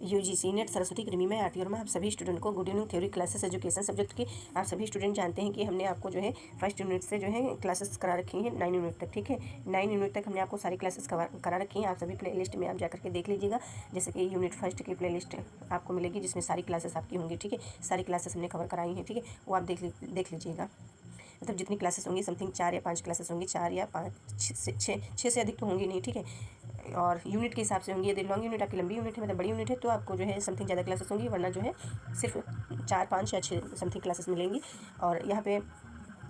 UGC net Saraswati academy में आरती वर्मा आप सभी स्टूडेंट को good evening. Theory classes education subject की आप सभी स्टूडेंट जानते हैं कि हमने आपको जो है फर्स्ट यूनिट से जो है क्लासेस करा रखी हैं 9 यूनिट तक। ठीक है, 9 यूनिट तक हमने आपको सारी क्लासेस करा रखी हैं। आप सभी प्ले लिस्ट में आप जाकर के देख लीजिएगा। जैसे कि यूनिट फर्स्ट की प्ले लिस्ट आपको मिलेगी जिसमें सारी क्लासेस आपकी होंगी। ठीक है, सारी क्लासेस हमने कवर कराई हैं। ठीक है, वो आप देख लीजिएगा। मतलब जितनी क्लासेस होंगी समथिंग 4 या 5 क्लासेस होंगी, 4 या 5 6 से अधिक तो होंगी नहीं। ठीक है, और यूनिट के हिसाब से होंगी। यदि लॉन्ग यूनिट आपकी लंबी यूनिट है मतलब बड़ी यूनिट है तो आपको जो है समथिंग ज़्यादा क्लासेस होंगी, वरना जो है सिर्फ 4 5 या 6 समथिंग क्लासेस मिलेंगी। और यहाँ पे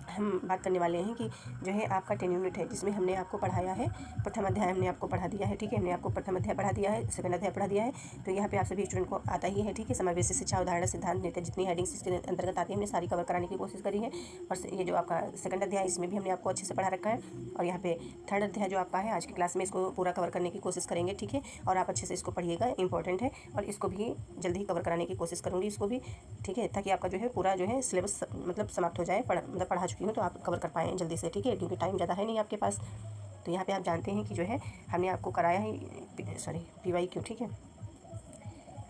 हम बात करने वाले हैं कि जो है आपका 10 यूनिट है जिसमें हमने आपको पढ़ाया है प्रथम अध्याय हमने आपको पढ़ा दिया है। ठीक है, हमने आपको प्रथम अध्याय पढ़ा दिया है, सेकंड अध्याय पढ़ा दिया है। तो यहाँ पे आप सभी स्टूडेंट को आता ही है। ठीक है, समावेशी शिक्षा उदाहरण सिद्धांत नीति जितनी हेडिंग्स इसके अंतर्गत आती है हमने सारी कवर कराने की कोशिश करी है। और ये जो आपका सेकंड अध्याय इसमें भी हमने आपको अच्छे से पढ़ा रखा है। और यहाँ पे थर्ड अध्याय जो आपका है आज की क्लास में इसको पूरा कवर करने की कोशिश करेंगे। ठीक है, और आप अच्छे से इसको पढ़िएगा, इंपॉर्टेंट है। और इसको भी जल्दी ही कवर कराने की कोशिश करूँगी इसको भी। ठीक है, ताकि आपका जो है पूरा जो है सिलेबस मतलब समाप्त हो जाए। मतलब पढ़ा चुकी हूँ तो आप कवर कर पाएँ जल्दी से। ठीक है, क्योंकि टाइम ज़्यादा है नहीं आपके पास। तो यहाँ पे आप जानते हैं कि जो है हमने आपको कराया है PYQ। ठीक है,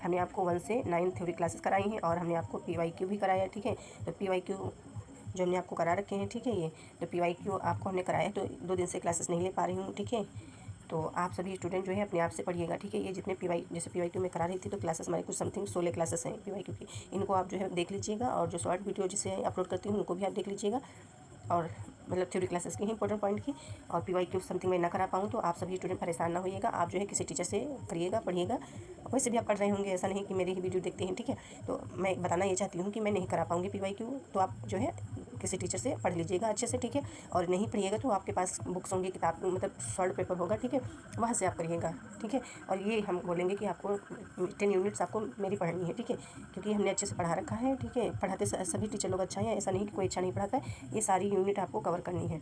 हमने आपको 1 से 9 थ्योरी क्लासेस कराई हैं और हमने आपको PYQ भी कराया है। ठीक है, तो PYQ जो हमने आपको करा रखे हैं। ठीक है, ये तो PYQ आपको हमने कराया है। तो 2 दिन से क्लासेस नहीं ले पा रही हूँ। ठीक है, तो आप सभी स्टूडेंट जो है अपने आप से पढ़िएगा। ठीक है, ये जितने जैसे PYQ में करा रही थी तो क्लासेस हमारी कुछ समथिंग 16 क्लासेस हैं PYQ की। इनको आप जो है देख लीजिएगा। और जो शॉर्ट वीडियो जिसे अपलोड करती हूँ उनको भी आप देख लीजिएगा। और मतलब थ्योरी क्लासेस की ही इंपॉर्टेंट पॉइंट की। और PYQ समथिंग मैं ना करा पाऊँ तो आप सभी स्टूडेंट परेशान ना होइएगा। आप जो है किसी टीचर से करिएगा, पढ़िएगा। वैसे भी आप पढ़ रहे होंगे, ऐसा नहीं कि मेरी ही वीडियो देखते हैं। ठीक है, तो मैं बताना ये चाहती हूँ कि मैं नहीं करा पाऊँगी PYQ, तो आप जो है किसी टीचर से पढ़ लीजिएगा अच्छे से। ठीक है, और नहीं पढ़िएगा तो आपके पास बुक्स होंगी, किताब मतलब सॉल्व पेपर होगा। ठीक है, वहाँ से आप करिएगा। ठीक है, और ये हम बोलेंगे कि आपको 10 यूनिट्स आपको मेरी पढ़नी है। ठीक है, क्योंकि हमने अच्छे से पढ़ा रखा है। ठीक है, पढ़ाते सभी टीचर लोग अच्छा है, ऐसा नहीं कि कोई अच्छा नहीं पढ़ाता है। ये सारी यूनिट आपको कवर करनी है।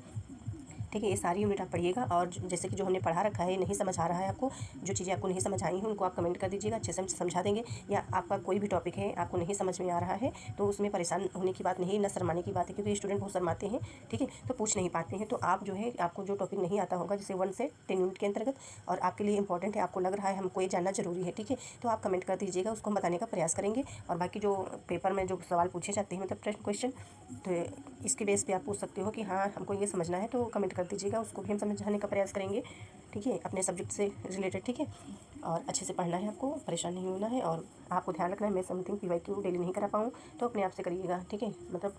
ठीक है, ये सारी यूनिट आप पढ़िएगा। और जैसे कि जो हमने पढ़ा रखा है नहीं समझ आ रहा है आपको, जो चीज़ें आपको नहीं समझ आई हैं उनको आप कमेंट कर दीजिएगा, अच्छे से समझा देंगे। या आपका कोई भी टॉपिक है आपको नहीं समझ में आ रहा है तो उसमें परेशान होने की बात नहीं, न शर्माने की बात है, क्योंकि स्टूडेंट बहुत शर्माते हैं। ठीक है, तो पूछ नहीं पाते हैं। तो आप जो है आपको जो टॉपिक नहीं आता होगा जैसे 1 से 10 यूनिट के अंतर्गत और आपके लिए इंपॉर्टेंट है, आपको लग रहा है हमको ये जानना जरूरी है। ठीक है, तो आप कमेंट कर दीजिएगा, उसको हम बताने का प्रयास करेंगे। और बाकी जो पेपर में जो सवाल पूछे जाते हैं मतलब प्रश्न क्वेश्चन, तो इसके बेस पे आप पूछ सकते हो कि हाँ हमको ये समझना है, तो कमेंट कर दीजिएगा, उसको भी हम समझाने का प्रयास करेंगे। ठीक है, अपने सब्जेक्ट से रिलेटेड। ठीक है, और अच्छे से पढ़ना है, आपको परेशान नहीं होना है। और आपको ध्यान रखना है मैं समथिंग PYQ डेली नहीं करा पाऊँ तो अपने आप से करिएगा। ठीक है, मतलब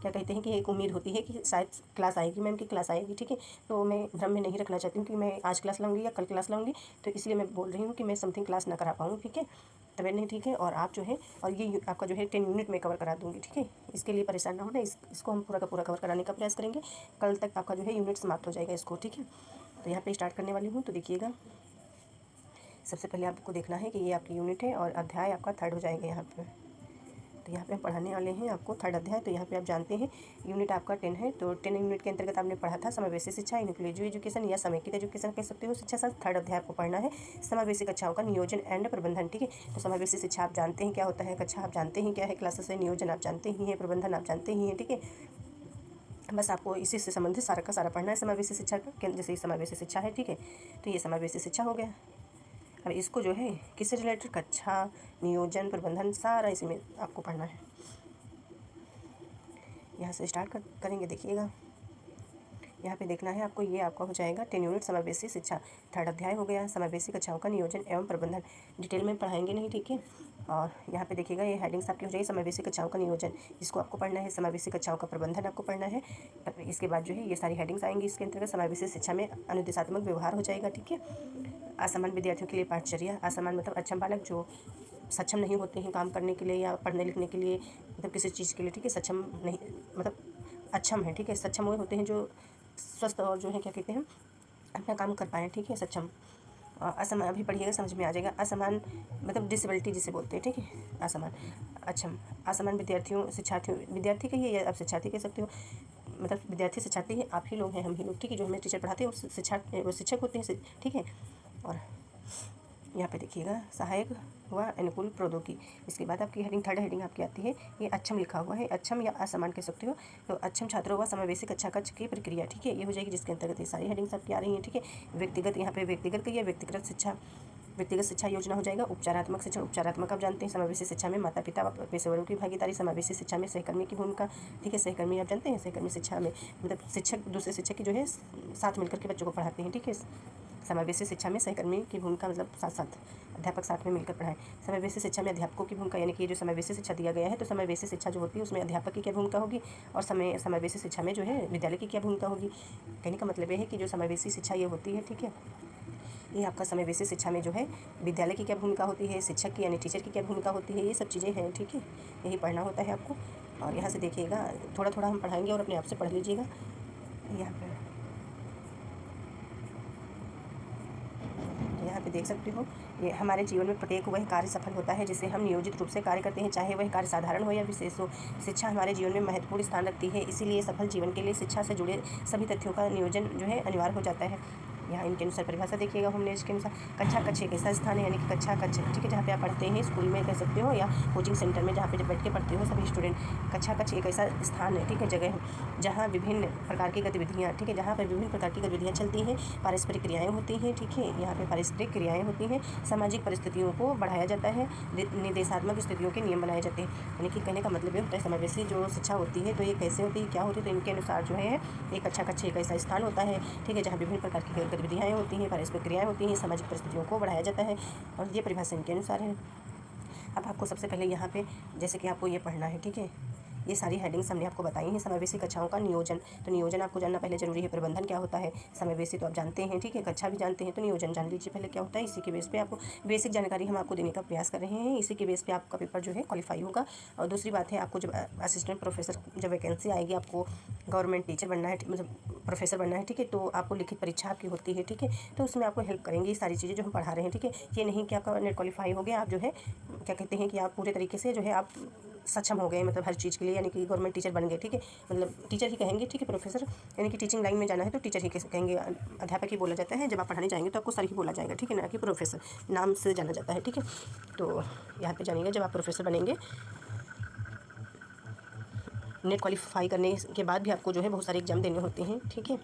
क्या कहते हैं कि एक उम्मीद होती है कि शायद क्लास आएगी, मैम की क्लास आएगी। ठीक है, तो मैं भ्रम में नहीं रखना चाहती हूँ कि मैं आज क्लास लाऊंगी या कल क्लास लाऊंगी, तो इसलिए मैं बोल रही हूँ कि मैं समथिंग क्लास ना करा पाऊँ। ठीक है, तबियत नहीं ठीक है। और आप जो है और ये आपका जो है 10 यूनिट में कवर करा दूँगी। ठीक है, इसके लिए परेशान ना होना, इसको हम पूरा का पूरा कवर कराने का प्रयास करेंगे। कल तक आपका जो है यूनिट समाप्त हो जाएगा इसको। ठीक है, तो यहाँ पे स्टार्ट करने वाली हूँ, तो देखिएगा। सबसे पहले आपको देखना है कि ये आपकी यूनिट है और अध्याय आपका 3rd हो जाएगा यहाँ पे। तो यहाँ पे हम पढ़ाने वाले हैं आपको 3rd अध्याय। तो यहाँ पे आप जानते हैं यूनिट आपका 10 है। तो 10 यूनिट के अंतर्गत आपने पढ़ा था समावेशी शिक्षा, इंक्लूसिव एजुकेशन या समेकित एजुकेशन कह सकते हो शिक्षा शास्त्र। 3rd अध्याय आपको पढ़ना है समावेशी कक्षाओं का नियोजन एंड प्रबंधन। ठीक है, तो समावेशी शिक्षा आप जानते हैं क्या होता है, कक्षा आप जानते हैं क्या है, क्लासेस है, नियोजन आप जानते ही हैं, प्रबंधन आप जानते ही हैं। ठीक है, बस आपको इसी से संबंधित सारा का सारा पढ़ना है समावेशी शिक्षा का। जैसे समावेशी शिक्षा है, ठीक है, तो ये समावेशी शिक्षा हो गया। अब इसको जो है किससे रिलेटेड, कक्षा, नियोजन, प्रबंधन, सारा इसी में आपको पढ़ना है। यहाँ से स्टार्ट करेंगे। देखिएगा, यहाँ पे देखना है आपको, ये आपका हो जाएगा 10 यूनिट समावेशी शिक्षा। 3rd अध्याय हो गया समावेशी कक्षाओं का नियोजन एवं प्रबंधन। डिटेल में पढ़ाएंगे नहीं। ठीक है, और यहाँ पे देखिएगा ये हेडिंग्स आपकी हो जाएगी समावेशी कक्षाओं का नियोजन, इसको आपको पढ़ना है। समावेशी कक्षाओं का प्रबंधन आपको पढ़ना है। इसके बाद जो है ये सारी हेडिंग्स आएंगी इसके अंतर्गत। समावेशी शिक्षा में अनुदेशात्मक व्यवहार हो जाएगा। ठीक है, असमान विद्यार्थियों के लिए पाठचर्या। असमान मतलब अक्षम बालक जो सक्षम नहीं होते हैं काम करने के लिए या पढ़ने लिखने के लिए, मतलब किसी चीज़ के लिए। ठीक है, सक्षम नहीं मतलब अक्षम है। ठीक है, सक्षम वो होते हैं जो स्वस्थ और जो है क्या कहते हैं अपना काम कर पाएँ। ठीक है, सक्षम। असमान अभी पढ़िएगा समझ में आ जाएगा। असमान मतलब डिसेबिलिटी जिसे बोलते हैं। ठीक है, असमान, अक्षम। असमान विद्यार्थियों शिक्षार्थियों, विद्यार्थी कहिए या आप शिक्षार्थी कह सकते हो, मतलब विद्यार्थी शिक्षार्थी है, आप ही लोग हैं, हम ही लोग। ठीक है, जो हमें टीचर पढ़ाते हैं वो शिक्षक होते हैं। ठीक है, और यहाँ पे देखिएगा सहायक व अनुकूल प्रौद्योगिकी। इसके बाद आपकी हेडिंग 3rd हेडिंग आपकी आती है, ये अक्षम लिखा हुआ है, अक्षम या असमान कह सकते हो। तो अक्षम छात्रों व समावेशी कक्षा कक्ष की प्रक्रिया। ठीक है, ये हो जाएगी जिसके अंतर्गत ये सारी हेडिंग्स आपकी आ रही हैं। ठीक है, व्यक्तिगत, यहाँ पे व्यक्तिगत कहिए व्यक्तिगत शिक्षा, व्यक्तिगत शिक्षा योजना हो जाएगा। उपचारात्मक शिक्षण, उपचारात्मक आप जानते हैं। समावेशी शिक्षा में माता पिता पेशेवरों की भागीदारी। समावेशी शिक्षा में सहकर्मी की भूमिका, ठीक है। सहकर्मी आप जानते हैं, सहकर्मी शिक्षा में मतलब शिक्षक दूसरे शिक्षक की जो है साथ मिलकर के बच्चों को पढ़ाते हैं, ठीक है। समावेशी शिक्षा में सहकर्मी की भूमिका मतलब साथ साथ अध्यापक साथ में मिलकर पढ़ाएं। समावेशी शिक्षा में अध्यापकों की भूमिका, यानी कि जो समावेशी शिक्षा दिया गया है तो समावेशी शिक्षा जो होती है उसमें अध्यापक की क्या भूमिका होगी और समावेशी शिक्षा में जो है विद्यालय की क्या भूमिका होगी। कहने का मतलब ये है कि जो समावेशी शिक्षा ये होती है, ठीक है, ये आपका समावेशी शिक्षा में जो है विद्यालय की क्या भूमिका होती है, शिक्षक की यानी टीचर की क्या भूमिका होती है, ये सब चीज़ें हैं, ठीक है। यही पढ़ना होता है आपको। और यहाँ से देखिएगा थोड़ा थोड़ा हम पढ़ाएंगे और अपने आप से पढ़ लीजिएगा। यहाँ पे देख सकते हो, ये हमारे जीवन में प्रत्येक वह कार्य सफल होता है जिसे हम नियोजित रूप से कार्य करते हैं, चाहे वह कार्य साधारण हो या विशेष हो। शिक्षा हमारे जीवन में महत्वपूर्ण स्थान रखती है, इसीलिए सफल जीवन के लिए शिक्षा से जुड़े सभी तथ्यों का नियोजन जो है अनिवार्य हो जाता है। यहाँ इनके अनुसार परिभाषा देखिएगा हमने इसके अनुसार। कक्षा कक्ष एक ऐसा स्थान है, यानी कि कक्षा कक्ष, ठीक है, जहाँ पे आप पढ़ते हैं, स्कूल में कह सकते हो या कोचिंग सेंटर में जहाँ पे जब बैठ के पढ़ते हो सभी स्टूडेंट। कक्षा कक्ष एक ऐसा स्थान है, ठीक है, जगह है जहाँ विभिन्न प्रकार की गतिविधियाँ, ठीक है, जहाँ पर विभिन्न प्रकार की गतिविधियाँ चलती हैं, पारस्परिक क्रियाएँ होती हैं, ठीक है, यहाँ पे पारस्परिक क्रियाएँ होती हैं, सामाजिक परिस्थितियों को बढ़ाया जाता है, निर्देशात्मक स्थितियों के नियम बनाए जाते हैं। यानी कि कहने का मतलब ये होता है समावेशी जो शिक्षा होती है तो ये कैसे होती है, क्या होती है, तो इनके अनुसार जो है एक कक्षा कक्ष एक ऐसा स्थान होता है, ठीक है, जहाँ विभिन्न प्रकार की गतिविधियाँ होती हैं, पारस्परिक क्रियाएँ होती हैं, सामाजिक परिस्थितियों को बढ़ाया जाता है। और ये परिभाषा इनके अनुसार है। अब आपको सबसे पहले यहाँ पे जैसे कि आपको ये पढ़ना है, ठीक है, ये सारी हेडिंग्स हमने आपको बताई हैं। समावेशी कक्षाओं का नियोजन, तो नियोजन आपको जानना पहले जरूरी है। प्रबंधन क्या होता है, समावेशी तो आप जानते हैं, ठीक है, कक्षा भी जानते हैं, तो नियोजन जान लीजिए पहले क्या होता है। इसी के बेस पे आपको बेसिक जानकारी हम आपको देने का प्रयास कर रहे हैं, इसी के बेस पे आपका पेपर जो है क्वालिफाई होगा। और दूसरी बात है, आपको जब असिस्टेंट प्रोफेसर जब वैकेंसी आएगी, आपको गवर्नमेंट टीचर बनना है, मतलब प्रोफेसर बनना है, ठीक है, तो आपको लिखित परीक्षा आपकी होती है, ठीक है, तो उसमें आपको हेल्प करेंगे ये सारी चीज़ें जो हम पढ़ा रहे हैं, ठीक है। ये नहीं कि आपका नेट क्वालिफाई हो गया, आप जो है क्या कहते हैं कि आप पूरे तरीके से जो है आप सक्षम हो गए, मतलब हर चीज़ के लिए, यानी कि गवर्नमेंट टीचर बन गए, ठीक है, मतलब टीचर ही कहेंगे, ठीक है, प्रोफेसर यानी कि टीचिंग लाइन में जाना है तो टीचर ही कहेंगे, अध्यापक ही बोला जाता है। जब आप पढ़ाने जाएंगे तो आपको सर ही बोला जाएगा, ठीक है, ना कि प्रोफेसर नाम से जाना जाता है, ठीक है। तो यहाँ पे जानिएगा, जब आप प्रोफेसर बनेंगे, नेट क्वालिफाई करने के बाद भी आपको जो है बहुत सारे एग्जाम देने होते हैं, ठीक है,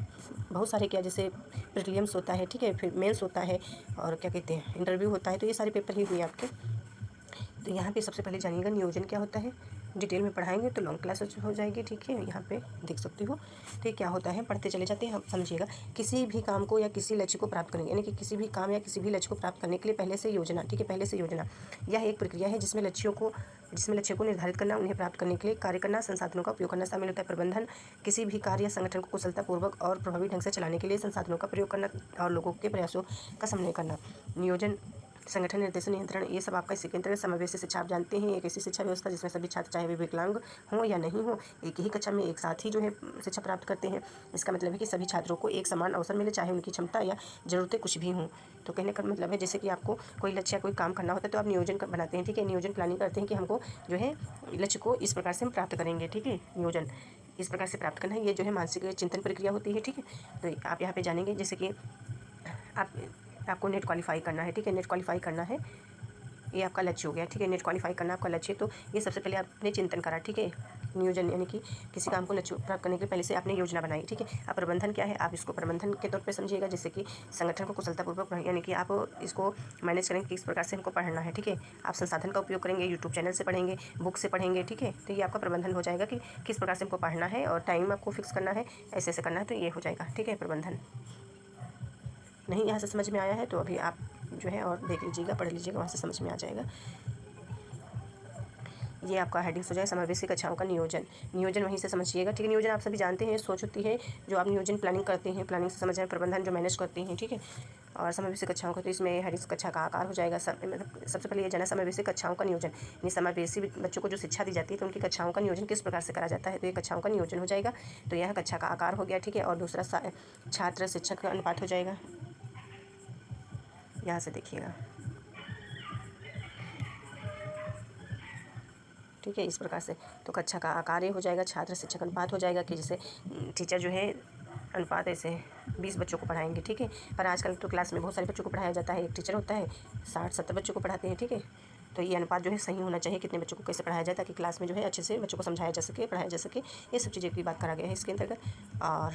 बहुत सारे क्या, जैसे प्रीलिम्स होता है, ठीक है, फिर मेंस होता है और क्या कहते हैं इंटरव्यू होता है, तो ये सारे पेपर ही हुए आपके। तो यहाँ पे सबसे पहले जानिएगा नियोजन क्या होता है, डिटेल में पढ़ाएंगे तो लॉन्ग क्लास हो जाएगी, ठीक है। यहाँ पे देख सकते हो, तो ये क्या होता है, पढ़ते चले जाते हैं हम। समझिएगा, किसी भी काम को या किसी लक्ष्य को प्राप्त करेंगे, यानी कि किसी भी काम या किसी भी लक्ष्य को प्राप्त करने के लिए पहले से योजना, ठीक है, पहले से योजना, यह एक प्रक्रिया है जिसमें लक्ष्यों को निर्धारित करना, उन्हें प्राप्त करने के लिए कार्य करना, संसाधनों का उपयोग करना शामिल होता है। प्रबंधन किसी भी कार्य या संगठन को कुशलतापूर्वक और प्रभावी ढंग से चलाने के लिए संसाधनों का प्रयोग करना और लोगों के प्रयासों का समन्वय करना। नियोजन, संगठन, निर्देशन, नियंत्रण, ये सब आपका इसी के अंतर्गत। समावेशी शिक्षा आप जानते हैं, एक ऐसी शिक्षा व्यवस्था जिसमें सभी छात्र चाहे वे विकलांग हों या नहीं हो एक ही कक्षा में एक साथ ही जो है शिक्षा प्राप्त करते हैं। इसका मतलब है कि सभी छात्रों को एक समान अवसर मिले, चाहे उनकी क्षमता या ज़रूरतें कुछ भी हों। तो कहने का मतलब है जैसे कि आपको कोई लक्ष्य या कोई काम करना होता है तो आप नियोजन बनाते हैं, ठीक है, नियोजन प्लानिंग करते हैं कि हमको जो है लक्ष्य को इस प्रकार से हम प्राप्त करेंगे, ठीक है, नियोजन इस प्रकार से प्राप्त करना है। ये जो है मानसिक चिंतन प्रक्रिया होती है, ठीक है। तो आप यहाँ पे जानेंगे जैसे कि आपको नेट क्वालिफाई करना है, ठीक है, नेट क्वालिफाई करना है, ये आपका लक्ष्य हो गया, ठीक है, नेट क्वालिफाई करना आपका लक्ष्य। तो ये सबसे पहले आपने चिंतन करा, ठीक है, नियोजन यानी कि किसी काम को लक्ष्य प्राप्त करने के पहले से आपने योजना बनाई, ठीक है। अब प्रबंधन क्या है, आप इसको प्रबंधन के तौर पे समझिएगा, जैसे कि संगठन को कुशलतापूर्वक, यानी कि आप इसको मैनेज करेंगे किस प्रकार से हमको पढ़ना है, ठीक है। आप संसाधन का उपयोग करेंगे, यूट्यूब चैनल से पढ़ेंगे, बुक से पढ़ेंगे, ठीक है। तो ये आपका प्रबंधन हो जाएगा कि किस प्रकार से हमको पढ़ना है और टाइम आपको फिक्स करना है, ऐसे ऐसे करना है, तो ये हो जाएगा, ठीक है, प्रबंधन। नहीं यहाँ से समझ में आया है तो अभी आप जो है और देख लीजिएगा, पढ़ लीजिएगा, वहाँ से समझ में आ जाएगा। ये आपका हेडिंग्स हो जाएगा समावेशी कक्षाओं का नियोजन। नियोजन वहीं से समझिएगा, ठीक है। नियोजन आप सभी जानते हैं, सोच होती है जो आप नियोजन प्लानिंग करते हैं, प्लानिंग से समझ रहे हैं, प्रबंधन जो मैनेज करते हैं, ठीक है। और समावेशी कक्षाओं का, तो इसमें हेडिंग्स कक्षा का आकार हो जाएगा। मतलब सबसे पहले ये जाना समावेशी कक्षाओं का नियोजन, यानी समावेशी बच्चों को जो शिक्षा दी जाती है तो उनकी कक्षाओं का नियोजन किस प्रकार से करा जाता है, तो ये कक्षाओं का नियोजन हो जाएगा। तो यह कक्षा का आकार हो गया, ठीक है। और दूसरा छात्र शिक्षक का अनुपात हो जाएगा, यहाँ से देखिएगा, ठीक है, इस प्रकार से। तो कक्षा का आकार ये हो जाएगा, छात्र शिक्षक अनुपात हो जाएगा कि जैसे टीचर जो है अनुपात ऐसे 20 बच्चों को पढ़ाएंगे, ठीक है। पर आजकल तो क्लास में बहुत सारे बच्चों को पढ़ाया जाता है, एक टीचर होता है 60-70 बच्चों को पढ़ाते हैं, ठीक है। तो ये अनुपात जो है सही होना चाहिए, कितने बच्चों को कैसे पढ़ाया जाए ताकि क्लास में जो है अच्छे से बच्चों को समझाया जा सके, पढ़ाया जा सके, ये सब चीज़ें की बात करा गया है इसके अंतर्गत। और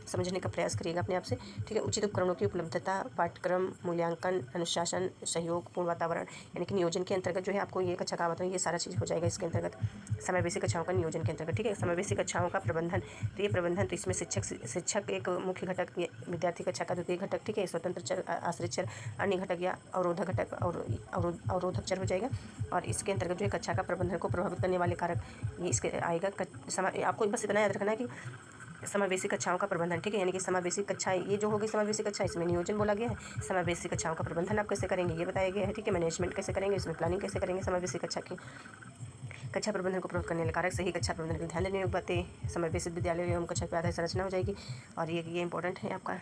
समझने का प्रयास करिएगा अपने आप से, ठीक है। उचित उपकरणों की उपलब्धता, पाठ्यक्रम मूल्यांकन, अनुशासन, सहयोग, पूर्ण वातावरण, यानी कि नियोजन के अंतर्गत जो है आपको ये कक्षा का मतलब ये सारा चीज़ हो जाएगा इसके अंतर्गत। समावेशी कक्षाओं का नियोजन के अंतर्गत, ठीक है। समावेशी कक्षाओं का प्रबंधन, तो ये प्रबंधन तो इसमें शिक्षक एक मुख्य घटक, विद्यार्थी कक्षा का द्वितीय घटक, ठीक है। स्वतंत्र चर, आश्रित चर, अन्य घटक या अवरोधक घटक और अवरोधक चर हो जाएगा। और इसके अंतर्गत जो है कक्षा का प्रबंधन को प्रभावित करने वाले कारक ये इसके आएगा। आपको बस इतना याद रखना है कि समावेशी कक्षाओं का प्रबंधन, ठीक है। यानी कि समावेशी कक्षाएं ये जो होगी समावेशी कक्षा, इसमें नियोजन बोला गया है। समावेशी कक्षाओं का प्रबंधन आप कैसे करेंगे ये बताया गया है, ठीक है। मैनेजमेंट कैसे करेंगे, इसमें प्लानिंग कैसे करेंगे समावेशी कक्षा की। कक्षा प्रबंधन को प्रभावित करने वाले कारक, सही कक्षा प्रबंधन के ध्यान देने योग्य बातें, समावेशी विद्यालय एवं कक्षा की आधार संरचना हो जाएगी। और ये इंपॉर्टेंट है आपका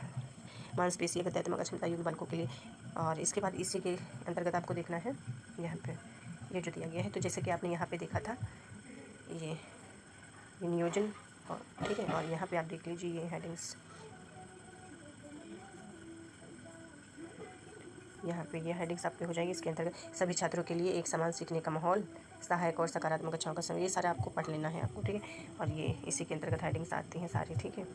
मांसपेशीय गत्यात्मक क्षमता युक्त बालकों के लिए। और इसके बाद इसी के अंतर्गत आपको देखना है यहाँ पे ये जो दिया गया है, तो जैसे कि आपने यहाँ पे देखा था ये नियोजन, और ठीक है। और यहाँ पे आप देख लीजिए ये हेडिंग्स, यहाँ पे ये हेडिंग्स आपके हो जाएंगी। इसके अंतर्गत सभी छात्रों के लिए एक समान सीखने का माहौल, सहायक और सकारात्मक कक्षाओं का समय, ये सारा आपको पढ़ लेना है आपको, ठीक है। और ये इसी के अंतर्गत हेडिंग्स आती हैं सारी, ठीक है।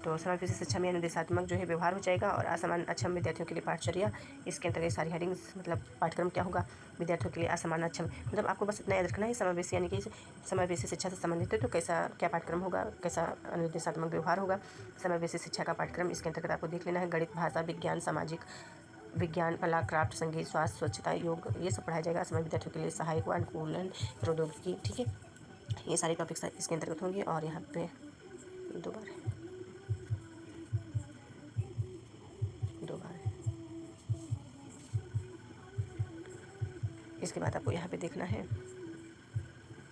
तो समावेशी शिक्षा में अनुदेशात्मक जो है व्यवहार हो जाएगा। और असमान अक्षम विद्यार्थियों के लिए पाठचर्या, इसके अंतर्गत सारी हेडिंग्स, मतलब पाठ्यक्रम क्या होगा विद्यार्थियों के लिए असमान अक्षम, मतलब आपको बस इतना याद रखना है समावेशी यानी कि समावेशी शिक्षा से संबंधित है तो कैसा क्या पाठ्यक्रम होगा, कैसा अनुदेशात्मक व्यवहार होगा समावेशी शिक्षा का पाठ्यक्रम। इसके अंतर्गत आपको देख लेना है गणित, भाषा, विज्ञान, सामाजिक विज्ञान, कला, क्राफ्ट, संगीत, स्वास्थ्य, स्वच्छता, योग, ये सब पढ़ाया जाएगा। असमर्थ विद्यार्थियों के लिए सहायक व अनुकूलन, प्रौद्योगिकी, ठीक है। ये सारे टॉपिक्स इसके अंतर्गत होंगे। और यहाँ पे दो बार इसके बाद आपको यहाँ पे देखना है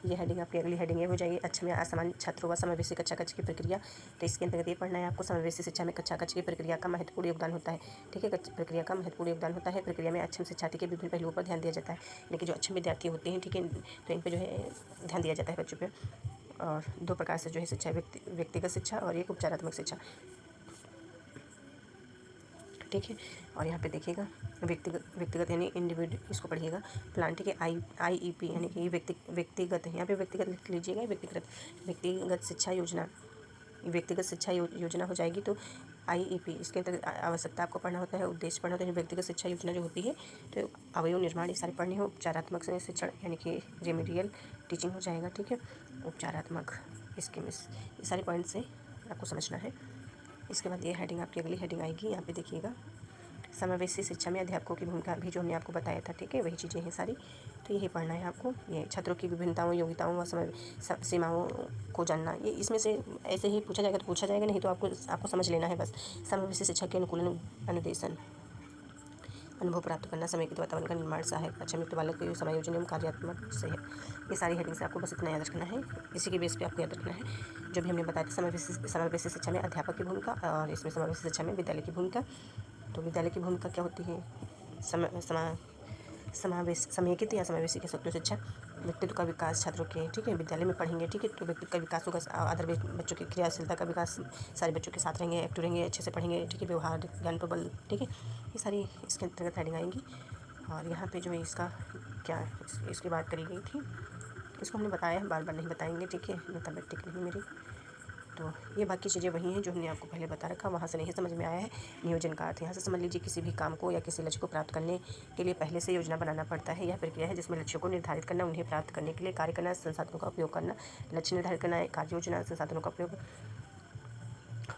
ये हेडिंग आपकी अगली हेडिंग ये हो जाएगी अक्षम या असमान छात्रों व समावेशी कक्षा कक्ष की प्रक्रिया। तो इसके अंतर्गत ये पढ़ना है आपको समावेशी शिक्षा में कक्षा कक्ष की प्रक्रिया का महत्वपूर्ण योगदान होता है, ठीक है। प्रक्रिया का महत्वपूर्ण योगदान होता है। प्रक्रिया में अक्षम शिक्षार्थी के विभिन्न पहलुओं पर ध्यान दिया जाता है, लेकिन जो अक्षम विद्यार्थी होते हैं, ठीक है, तो इन पर जो है ध्यान दिया जाता है बच्चों पर। और दो प्रकार से जो है शिक्षा, व्यक्तिगत शिक्षा और एक उपचारात्मक शिक्षा, ठीक है। और यहाँ पे देखिएगा व्यक्तिगत यानी इंडिविजुअल, इसको पढ़िएगा प्लान, ठीक है। IEP यानी कि व्यक्तिगत है, यहाँ पे व्यक्तिगत लिख लीजिएगा। व्यक्तिगत शिक्षा योजना, व्यक्तिगत शिक्षा योजना हो जाएगी। तो IEP इसके अंतर्गत आवश्यकता आपको पढ़ना होता है, उद्देश्य पढ़ना होता है। व्यक्तिगत शिक्षा योजना जो होती है तो अवयव निर्माण ये सारे पढ़ने हो। उपचारात्मक शिक्षण यानी कि रेमेडियल टीचिंग हो जाएगा, ठीक है। उपचारात्मक इसके में ये सारे पॉइंट से आपको समझना है। इसके बाद ये हेडिंग आपकी अगली हेडिंग आएगी, यहाँ पे देखिएगा समावेशी शिक्षा में अध्यापकों की भूमिका भी जो हमने आपको बताया था, ठीक है, वही चीज़ें हैं सारी। तो यही पढ़ना है आपको। ये छात्रों की विभिन्नताओं, योग्यताओं व सीमाओं को जानना, ये इसमें से ऐसे ही पूछा जाएगा तो पूछा जाएगा, नहीं तो आपको समझ लेना है बस। समावेशी शिक्षा के अनुकूलन, अनुदेशन, अनुभव प्राप्त करना, समेकित वातावरण का निर्माण, सहायक अक्षमित बालक को समायोजन एवं कार्यात्मक से है। ये सारी हेडिंग्स आपको बस इतना याद रखना है, इसी के बेस पे आपको याद रखना है जो भी हमने बताया था। समावेशी शिक्षा में अध्यापक की भूमिका और इसमें समावेशी शिक्षा में विद्यालय की भूमिका। तो विद्यालय की भूमिका क्या होती है, समेकित या समावेशी कह सकते हो शिक्षा, व्यक्तित्व का विकास छात्रों के, ठीक है, विद्यालय में पढ़ेंगे, ठीक है, तो व्यक्तित्व का विकास होगा। अदर बच्चों की क्रियाशीलता का विकास, सारे बच्चों के साथ रहेंगे, एक्टिव रहेंगे, अच्छे से पढ़ेंगे, ठीक है। व्यवहार, ज्ञान प्रबल, ठीक है, ये सारी इसके अंतर्गत हेडिंग आएंगी। और यहाँ पे जो है इसका क्या इसकी बात करी गई थी, इसको हमने बताया है, बार बार नहीं बताएंगे, ठीक है, तबियत ठीक नहीं मेरी। तो ये बाकी चीज़ें वही हैं जो हमने आपको पहले बता रखा, वहाँ से नहीं समझ में आया है नियोजन का अर्थ। यहाँ से समझ लीजिए किसी भी काम को या किसी लक्ष्य को प्राप्त करने के लिए पहले से योजना बनाना पड़ता है। यह प्रक्रिया है जिसमें लक्ष्यों को निर्धारित करना, उन्हें प्राप्त करने के लिए कार्य करना, संसाधनों का उपयोग करना। लक्ष्य निर्धारित करना, कार्य योजना, संसाधनों का उपयोग।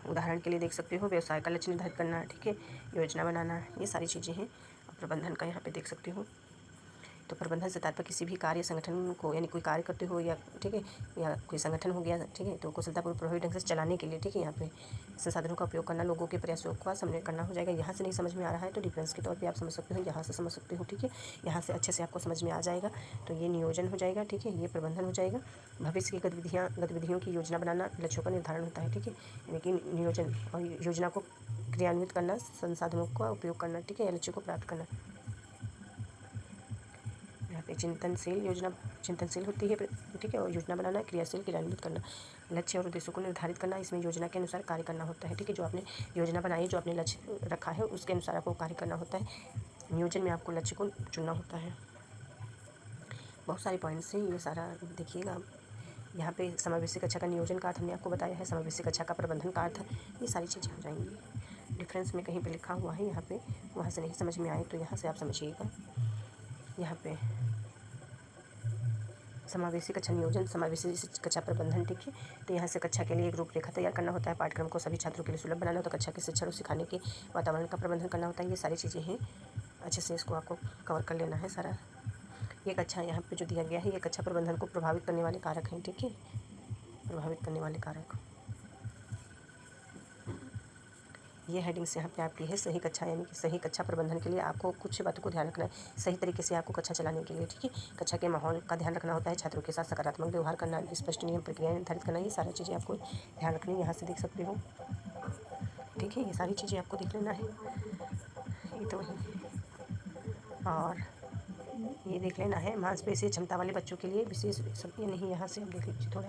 उदाहरण के लिए देख सकते हो व्यवसाय का लक्ष्य निर्धारित करना, ठीक है, योजना बनाना, ये सारी चीज़ें हैं। प्रबंधन का यहाँ पे देख सकते हो, तो प्रबंधन से तात्पर्य किसी भी कार्य संगठन को, यानी कोई कार्य करते हो या, ठीक है, या कोई संगठन हो गया, ठीक है, तो कुशलतापूर्वक प्रभावी ढंग से चलाने के लिए, ठीक है, यहाँ पे संसाधनों का उपयोग करना, लोगों के प्रयासों का समन्वय करना हो जाएगा। यहाँ से नहीं समझ में आ रहा है तो डिफरेंस के तौर पे आप समझ सकते हो, यहाँ से समझ सकते हो, ठीक है, यहाँ से अच्छे से आपको समझ में आ जाएगा। तो ये नियोजन हो जाएगा, ठीक है, ये प्रबंधन हो जाएगा। भविष्य की गतिविधियों की योजना बनाना, लक्ष्यों का निर्धारण होता है, ठीक है, यानी कि नियोजन और योजना को क्रियान्वित करना, संसाधनों का उपयोग करना, ठीक है, लक्ष्य को प्राप्त करना। यहाँ पे चिंतनशील होती है, ठीक है, और योजना बनाना, क्रियाशील, क्रियान्वित करना, लक्ष्य और उद्देश्यों को निर्धारित करना, इसमें योजना के अनुसार कार्य करना होता है, ठीक है, जो आपने योजना बनाई, जो आपने लक्ष्य रखा है उसके अनुसार आपको कार्य करना होता है। नियोजन में आपको लक्ष्य को चुनना होता है। बहुत सारे पॉइंट्स हैं, ये सारा देखिएगा, यहाँ पे समावेशी कक्षा का नियोजन का अर्थ हमने आपको बताया है, समावेशी कक्षा का प्रबंधन का अर्थ, ये सारी चीज़ें हो जाएंगी। डिफरेंस में कहीं पे लिखा हुआ है यहाँ पे, वहाँ से नहीं समझ में आए तो यहाँ से आप समझिएगा। यहाँ पे समावेशी कक्षा नियोजन, समावेशी कक्षा प्रबंधन, ठीक है। तो यहाँ से कक्षा के लिए एक रूपरेखा तैयार करना होता है, पाठ्यक्रम को सभी छात्रों के लिए सुलभ बनाना होता है, कक्षा के शिक्षण और सिखाने के वातावरण का प्रबंधन करना होता है। ये सारी चीज़ें हैं, अच्छे से इसको आपको कवर कर लेना है सारा। ये कक्षा यहाँ पे जो दिया गया है, ये कक्षा प्रबंधन को प्रभावित करने वाले कारक हैं, ठीक है, प्रभावित करने वाले कारक। ये हेडिंग्स यहाँ पे आपकी है, सही कक्षा यानी कि सही कक्षा प्रबंधन के लिए आपको कुछ बातों को ध्यान रखना है, सही तरीके से आपको कक्षा चलाने के लिए, ठीक है। कक्षा के माहौल का ध्यान रखना होता है, छात्रों के साथ सकारात्मक व्यवहार करना, स्पष्ट नियम प्रक्रिया निर्धारित करना, ये सारी चीज़ें आपको ध्यान रखनी है। यहाँ से देख सकते हो, ठीक है, ये सारी चीज़ें आपको देख लेना है। ये तो वही, और ये देख लेना है मांसपेशी क्षमता वाले बच्चों के लिए विशेष सब, ये नहीं, यहाँ से हम देख लीजिए थोड़ा,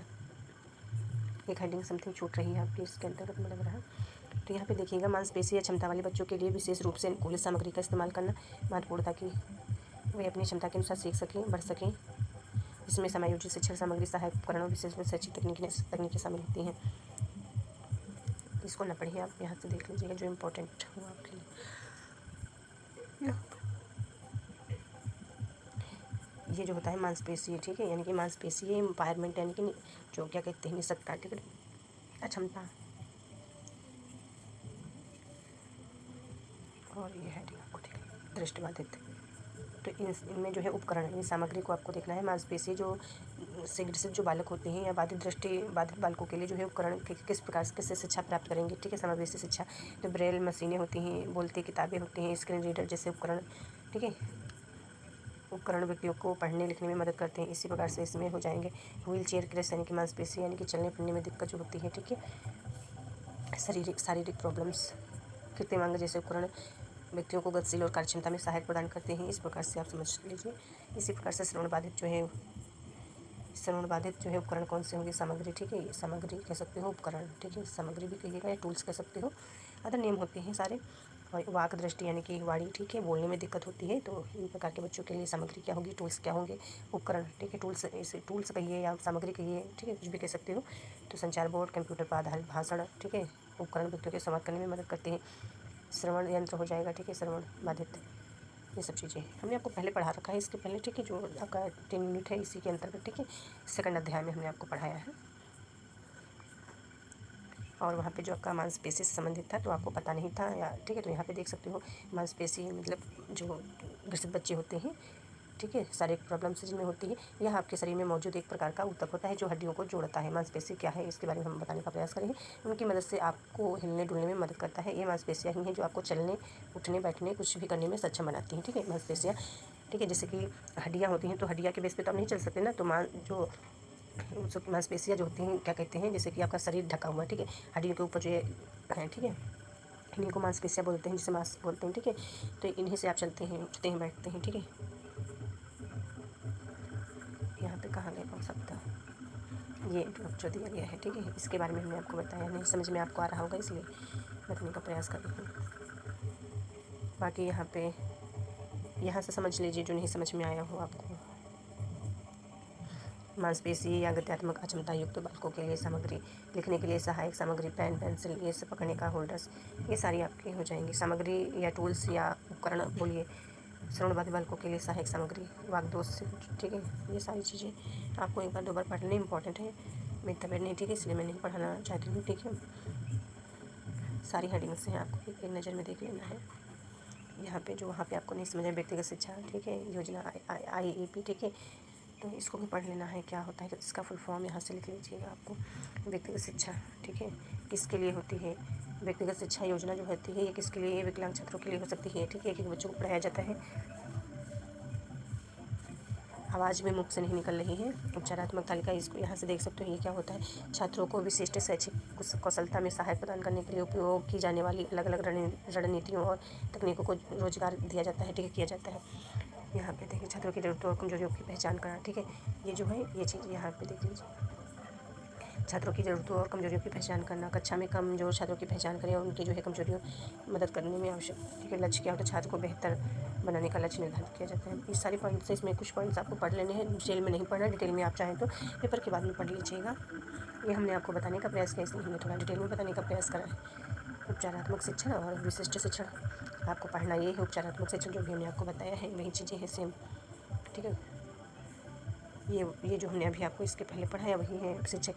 एक हेडिंग समथिंग छूट रही है आपकी इसके अंतर्गत में लग रहा है। तो यहाँ पे देखिएगा, मांसपेशी या क्षमता वाले बच्चों के लिए विशेष रूप से अनुकूलित सामग्री का इस्तेमाल करना महत्वपूर्ण, ताकि वे अपनी क्षमता के अनुसार सीख सकें, बढ़ सकें। इसमें समायोजित शिक्षण सामग्री, सहायक उपकरणों, विशेष में शैक्षिक तकनीकें शामिल होती हैं। इसको न पढ़िए, आप यहाँ से देख लीजिएगा जो इम्पोर्टेंट हुआ आपके लिए। ये जो होता है मांसपेशी, ठीक है, यानी कि मांसपेशी एम्पावरमेंट, यानी कि जो क्या कहते हैं निषक्ता, ठीक है, अक्षमता। और ये हेडिंग आपको देखिए, दृष्टिबाधित। तो इनमें जो है उपकरण, ये सामग्री को आपको देखना है। मांसपेशी जो से जो बालक होते हैं या बाधित बालकों के लिए जो है उपकरण किस प्रकार से शिक्षा प्राप्त करेंगे, ठीक है, समावेशी शिक्षा। तो ब्रेल मशीनें होती हैं, बोलती किताबें होती हैं, स्क्रीन रीडर जैसे उपकरण, ठीक है, उपकरण व्यक्तियों को पढ़ने लिखने में मदद करते हैं। इसी प्रकार से इसमें हो जाएंगे व्हील चेयर क्रैश, यानी कि मांसपेशी यानी कि चलने फिरने में दिक्कत जो होती है, ठीक है। शारीरिक प्रॉब्लम्स, कृत्रिम अंग जैसे उपकरण व्यक्तियों को गतिशील और कार्यक्षमता में सहायता प्रदान करते हैं। इस प्रकार से आप समझ लीजिए। इसी प्रकार से श्रवण बाधित जो है उपकरण कौन से होंगे, सामग्री, ठीक है, ये सामग्री कह सकते हो, उपकरण, ठीक है, सामग्री भी कहिएगा या टूल्स कह सकते हो, अदर नेम होते हैं सारे। और वाक दृष्टि यानी कि वाणी, ठीक है, बोलने में दिक्कत होती है, तो इन प्रकार के बच्चों के लिए सामग्री क्या होगी, टूल्स क्या होंगे, उपकरण, ठीक है, टूल्स, इसे टूल्स कहिए या सामग्री कहिए, ठीक है, कुछ भी कह सकते हो। तो संचार बोर्ड, कंप्यूटर पर आधारित भाषण, ठीक है, उपकरण व्यक्तियों के संवाद करने में मदद करते हैं। श्रवण यंत्र हो जाएगा, ठीक है, श्रवण बाधित, ये सब चीज़ें हमने आपको पहले पढ़ा रखा है इसके पहले, ठीक है, जो आपका 3 यूनिट है इसी के अंतर्गत, ठीक है, सेकंड अध्याय में हमने आपको पढ़ाया है। और वहाँ पे जो आपका मांसपेशी से संबंधित था तो आपको पता नहीं था, या ठीक है, तो यहाँ पे देख सकते हो मांसपेशी मतलब जो ग्रसित बच्चे होते हैं, ठीक है, शारीरिक प्रॉब्लम्स जिनमें होती है, यह आपके शरीर में मौजूद एक प्रकार का ऊतक होता है जो हड्डियों को जोड़ता है। मांसपेशी क्या है इसके बारे में हम बताने का प्रयास करेंगे। उनकी मदद से आपको हिलने डुलने में मदद करता है। ये मांसपेशियाँ ही हैं जो आपको चलने उठने बैठने कुछ भी करने में सक्षम बनाती हैं, ठीक है, मांसपेशियाँ, ठीक है। जैसे कि हड्डियाँ होती हैं तो हड्डियाँ के बेस पे तो आप नहीं चल सकते ना, तो मांसपेशियाँ जो होती हैं क्या कहते हैं, जैसे कि आपका शरीर ढका हुआ है, ठीक है, हड्डियों के ऊपर जो है, ठीक है, इन्हीं को मांसपेशियाँ बोलते हैं, जिसे मांस बोलते हैं, ठीक है। तो इन्हीं से आप चलते हैं, उठते हैं, बैठते हैं, ठीक है। यहाँ पे कहाँ गया कौन सा था, ये जो दिया गया है, ठीक है, इसके बारे में हमने आपको बताया, नहीं समझ में आपको आ रहा होगा इसलिए बताने का प्रयास कर रही हूँ। बाकी यहाँ से समझ लीजिए जो नहीं समझ में आया हो आपको। मांसपेशी या गत्यात्मक अक्षमता युक्त बालकों के लिए सामग्री, लिखने के लिए सहायक सामग्री, पेन पेंसिल, ये सब पकड़ने का होल्डर्स, ये सारी आपकी हो जाएंगी। सामग्री या टूल्स या उपकरण बोलिए, श्रवणबाधित बालकों के लिए सहायक सामग्री, वागदोष, ठीक है, ये सारी चीज़ें आपको एक बार 2 बार पढ़नी इंपॉर्टेंट है। मेरी तबीयत नहीं ठीक है इसलिए मैं नहीं पढ़ाना चाहती हूँ, ठीक है। सारी हेडिंग्स हैं, आपको एक नज़र में देख लेना है। यहाँ पे जो वहाँ पे आपको नहीं समझ है, व्यक्तिगत शिक्षा, ठीक है, योजना IEP, ठीक है, तो इसको भी पढ़ लेना है क्या होता है, तो इसका फुल फॉर्म यहाँ से लिख लीजिएगा आपको। व्यक्तिगत शिक्षा, ठीक है, किसके लिए होती है, व्यक्तिगत शिक्षा योजना जो होती है ये किसके लिए, विकलांग छात्रों के लिए हो सकती है, ठीक है, एक बच्चों को पढ़ाया जाता है। आवाज़ में मुख से नहीं निकल रही है। उपचारात्मक तालिका, इसको यहाँ से देख सकते हो, ये क्या होता है, छात्रों को विशिष्ट शैक्षिक कौशलता में सहायता प्रदान करने के लिए उपयोग की जाने वाली अलग अलग रणनीतियों और तकनीकों को रोजगार दिया जाता है, ठीक है, किया जाता है। यहाँ पे देखिए छात्रों की जरूरतों और कमजोरियों की पहचान करना, ठीक है, ये जो है ये चीज़ यहाँ पे देख लीजिए। छात्रों की ज़रूरतों और कमजोरियों की पहचान करना, कक्षा में कमजोर छात्रों की पहचान करें और उनकी जो है कमजोरियों मदद करने में आवश्यक। ठीक है, लक्ष्य क्या होता है? छात्र को बेहतर बनाने का लक्ष्य निर्धारित किया जाता है। ये सारे पॉइंट्स हैं, इसमें कुछ पॉइंट्स आपको पढ़ लेने हैं, डिटेल में नहीं पढ़ना। डिटेल में आप चाहें तो पेपर के बाद में पढ़ लीजिएगा। ये हमने आपको बताने का प्रयास किया, इसलिए हमने थोड़ा डिटेल में बताने का प्रयास करा है। उपचारात्मक शिक्षण और विशिष्ट शिक्षण आपको पढ़ना ये है। उपचारात्मक शिक्षण जो भी हमने आपको बताया है वही चीज़ें हैं सेम। ठीक है, ये जो हमने अभी आपको इसके पहले पढ़ाया वही है शिक्षा